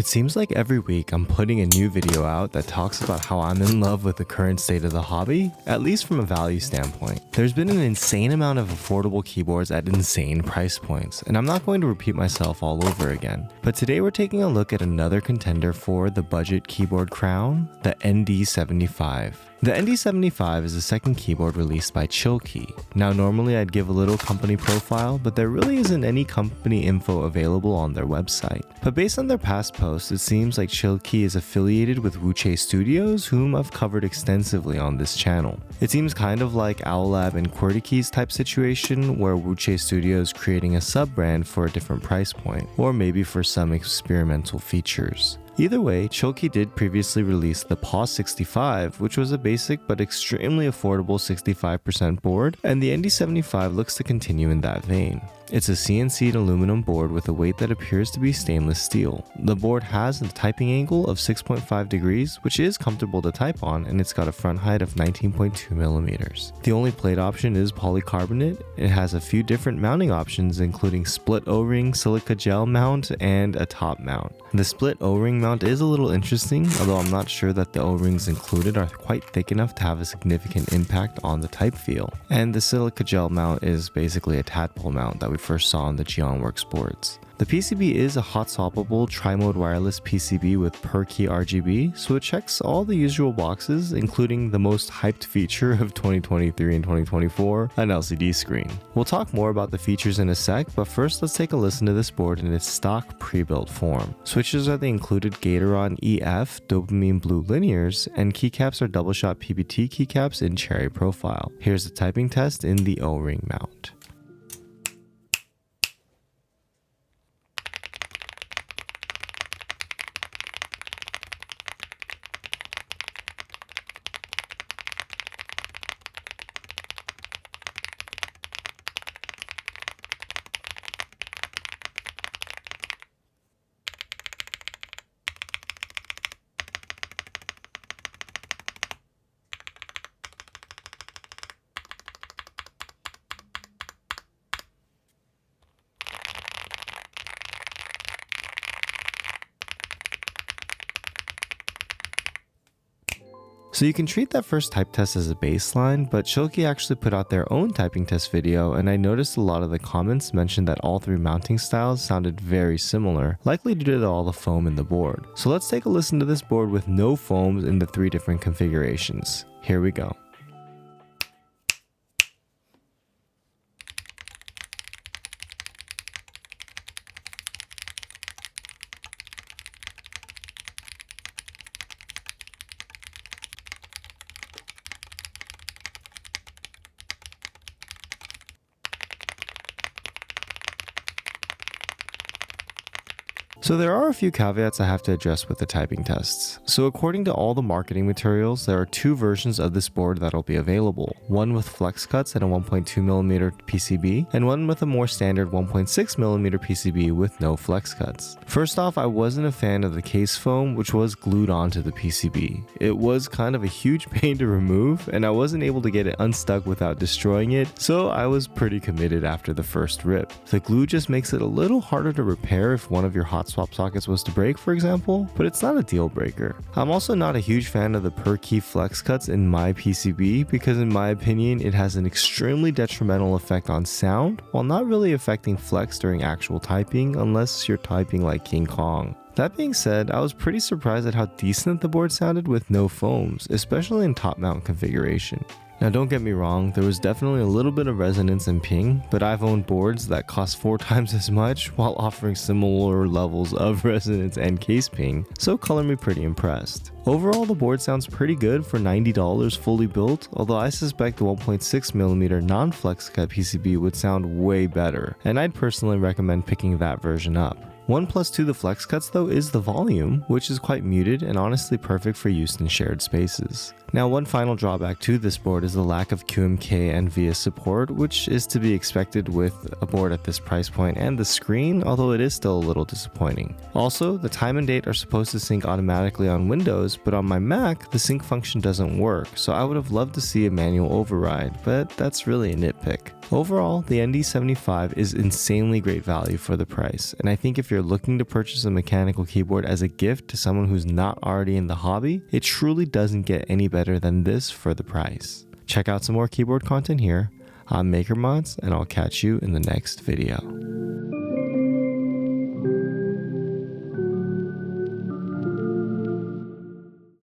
It seems like every week I'm putting a new video out that talks about how I'm in love with the current state of the hobby, at least from a value standpoint. There's been an insane amount of affordable keyboards at insane price points, and I'm not going to repeat myself all over again. But today we're taking a look at another contender for the budget keyboard crown, the ND75. The ND75 is the second keyboard released by Chilkey. Now normally I'd give a little company profile, but there really isn't any company info available on their website. But based on their past posts, it seems like Chilkey is affiliated with Wuche Studios, whom I've covered extensively on this channel. It seems kind of like Owllab and Qwertykeys type situation, where Wuche Studios creating a sub-brand for a different price point, or maybe for some experimental features. Either way, Chilkey did previously release the PAW65, which was a basic but extremely affordable 65% board, and the ND75 looks to continue in that vein. It's a CNC'd aluminum board with a weight that appears to be stainless steel. The board has a typing angle of 6.5 degrees, which is comfortable to type on, and it's got a front height of 19.2 millimeters. The only plate option is polycarbonate. It has a few different mounting options, including split O-ring, silica gel mount, and a top mount. The split O-ring mount is a little interesting, although I'm not sure that the O-rings included are quite thick enough to have a significant impact on the type feel. And the silica gel mount is basically a tadpole mount that we first saw on the GeonWorks boards. The PCB is a hot swappable tri-mode wireless PCB with per key RGB, so it checks all the usual boxes, including the most hyped feature of 2023 and 2024, an LCD screen. We'll talk more about the features in a sec, but first let's take a listen to this board in its stock pre-built form. Switches are the included Gateron EF dopamine blue linears, and keycaps are double shot PBT keycaps in cherry profile. Here's the typing test in the O-ring mount. So you can treat that first type test as a baseline, but Chilkey actually put out their own typing test video, and I noticed a lot of the comments mentioned that all three mounting styles sounded very similar, likely due to all the foam in the board. So let's take a listen to this board with no foams in the three different configurations. Here we go. So there are a few caveats I have to address with the typing tests. So according to all the marketing materials, there are two versions of this board that'll be available. One with flex cuts and a 1.2mm PCB, and one with a more standard 1.6mm PCB with no flex cuts. First off, I wasn't a fan of the case foam, which was glued onto the PCB. It was kind of a huge pain to remove, and I wasn't able to get it unstuck without destroying it, so I was pretty committed after the first rip. The glue just makes it a little harder to repair if one of your hot swap sockets was to break, for example, but it's not a deal breaker. I'm also not a huge fan of the per key flex cuts in my PCB because in my opinion it has an extremely detrimental effect on sound while not really affecting flex during actual typing unless you're typing like King Kong. That being said, I was pretty surprised at how decent the board sounded with no foams, especially in top mount configuration. Now don't get me wrong, there was definitely a little bit of resonance and ping, but I've owned boards that cost 4 times as much while offering similar levels of resonance and case ping, so color me pretty impressed. Overall, the board sounds pretty good for $90 fully built, although I suspect the 1.6mm non-flex cut PCB would sound way better, and I'd personally recommend picking that version up. 1+ to the flex cuts though is the volume, which is quite muted and honestly perfect for use in shared spaces. Now one final drawback to this board is the lack of QMK and VIA support, which is to be expected with a board at this price point and the screen, although it is still a little disappointing. Also, the time and date are supposed to sync automatically on Windows, but on my Mac, the sync function doesn't work, so I would have loved to see a manual override, but that's really a nitpick. Overall, the ND75 is insanely great value for the price, and I think if you're looking to purchase a mechanical keyboard as a gift to someone who's not already in the hobby, it truly doesn't get any better than this for the price. Check out some more keyboard content here. I'm MakerMods, and I'll catch you in the next video.